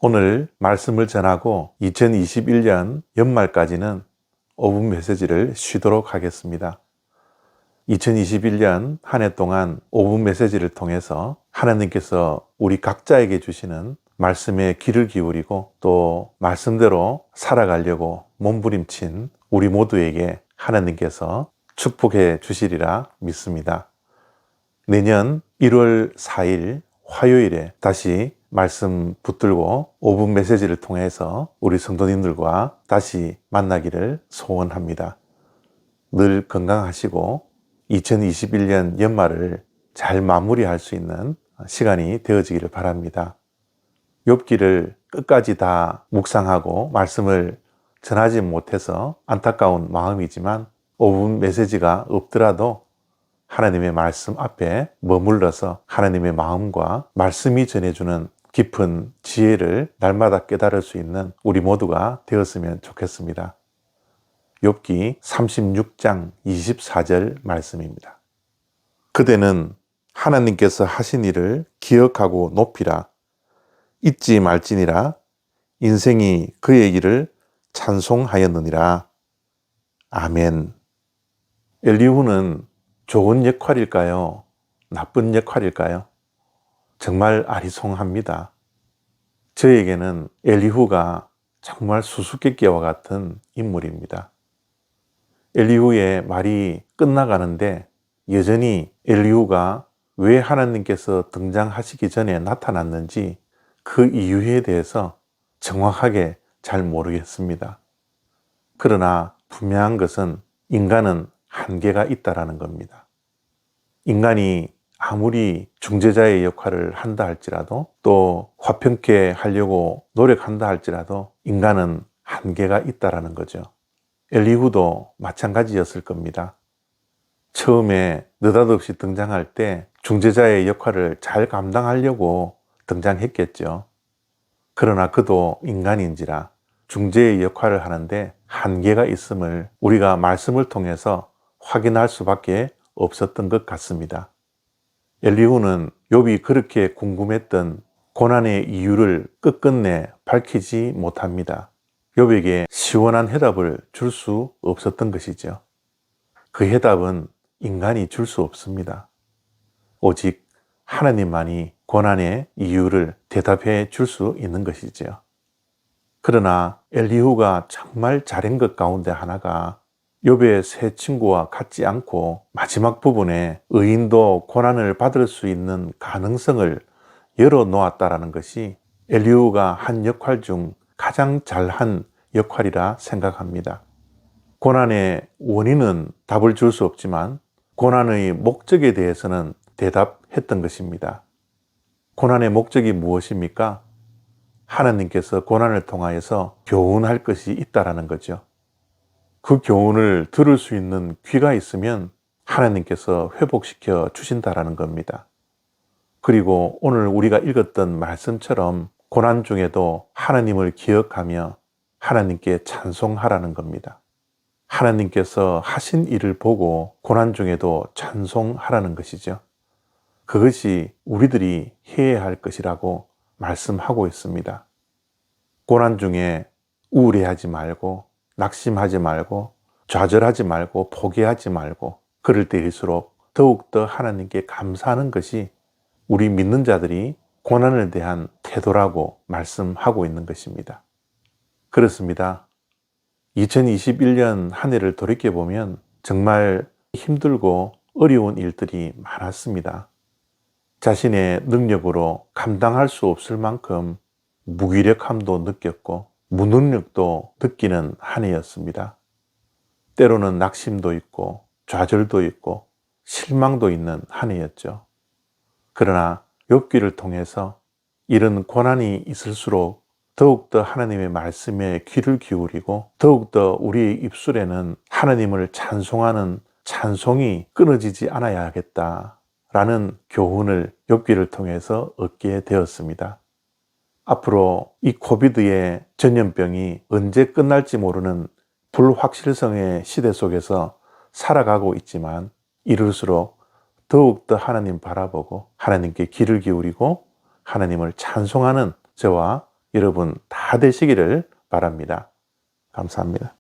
오늘 말씀을 전하고 2021년 연말까지는 5분 메시지를 쉬도록 하겠습니다. 2021년 한 해 동안 5분 메시지를 통해서 하나님께서 우리 각자에게 주시는 말씀에 귀를 기울이고 또 말씀대로 살아가려고 몸부림친 우리 모두에게 하나님께서 축복해 주시리라 믿습니다. 내년 1월 4일 화요일에 다시 말씀 붙들고 5분 메시지를 통해서 우리 성도님들과 다시 만나기를 소원합니다. 늘 건강하시고 2021년 연말을 잘 마무리할 수 있는 시간이 되어지기를 바랍니다. 욥기를 끝까지 다 묵상하고 말씀을 전하지 못해서 안타까운 마음이지만 5분 메시지가 없더라도 하나님의 말씀 앞에 머물러서 하나님의 마음과 말씀이 전해주는 깊은 지혜를 날마다 깨달을 수 있는 우리 모두가 되었으면 좋겠습니다. 욥기 36장 24절 말씀입니다. 그대는 하나님께서 하신 일을 기억하고 높이라. 잊지 말지니라. 인생이 그의 일을 찬송하였느니라. 아멘. 엘리후는 좋은 역할일까요? 나쁜 역할일까요? 정말 아리송합니다. 저에게는 엘리후가 정말 수수께끼와 같은 인물입니다. 엘리후의 말이 끝나가는데 여전히 엘리후가 왜 하나님께서 등장하시기 전에 나타났는지 그 이유에 대해서 정확하게 잘 모르겠습니다. 그러나 분명한 것은 인간은 한계가 있다라는 겁니다. 인간이 아무리 중재자의 역할을 한다 할지라도 또 화평케 하려고 노력한다 할지라도 인간은 한계가 있다라는 거죠. 엘리후도 마찬가지였을 겁니다. 처음에 느닷없이 등장할 때 중재자의 역할을 잘 감당하려고 등장했겠죠. 그러나 그도 인간인지라 중재의 역할을 하는데 한계가 있음을 우리가 말씀을 통해서 확인할 수밖에 없었던 것 같습니다. 엘리후는 욥이 그렇게 궁금했던 고난의 이유를 끝끝내 밝히지 못합니다. 욥에게 시원한 해답을 줄 수 없었던 것이죠. 그 해답은 인간이 줄 수 없습니다. 오직 하나님만이 고난의 이유를 대답해 줄 수 있는 것이죠. 그러나 엘리후가 정말 잘한 것 가운데 하나가 욥의 세 친구와 같지 않고 마지막 부분에 의인도 고난을 받을 수 있는 가능성을 열어놓았다라는 것이 엘리후가 한 역할 중 가장 잘한 역할이라 생각합니다. 고난의 원인은 답을 줄 수 없지만 고난의 목적에 대해서는 대답했던 것입니다. 고난의 목적이 무엇입니까? 하나님께서 고난을 통하여서 교훈할 것이 있다라는 거죠. 그 교훈을 들을 수 있는 귀가 있으면 하나님께서 회복시켜 주신다라는 겁니다. 그리고 오늘 우리가 읽었던 말씀처럼 고난 중에도 하나님을 기억하며 하나님께 찬송하라는 겁니다. 하나님께서 하신 일을 보고 고난 중에도 찬송하라는 것이죠. 그것이 우리들이 해야 할 것이라고 말씀하고 있습니다. 고난 중에 우울해하지 말고 낙심하지 말고 좌절하지 말고 포기하지 말고 그럴 때일수록 더욱더 하나님께 감사하는 것이 우리 믿는 자들이 고난에 대한 태도라고 말씀하고 있는 것입니다. 그렇습니다. 2021년 한 해를 돌이켜보면 정말 힘들고 어려운 일들이 많았습니다. 자신의 능력으로 감당할 수 없을 만큼 무기력함도 느꼈고 무능력도 느끼는 한 해였습니다. 때로는 낙심도 있고 좌절도 있고 실망도 있는 한 해였죠. 그러나 욥기를 통해서 이런 고난이 있을수록 더욱더 하나님의 말씀에 귀를 기울이고 더욱더 우리의 입술에는 하나님을 찬송하는 찬송이 끊어지지 않아야겠다라는 교훈을 욥기를 통해서 얻게 되었습니다. 앞으로 이 코비드의 전염병이 언제 끝날지 모르는 불확실성의 시대 속에서 살아가고 있지만 이럴수록 더욱더 하나님 바라보고 하나님께 귀를 기울이고 하나님을 찬송하는 저와 여러분 다 되시기를 바랍니다. 감사합니다.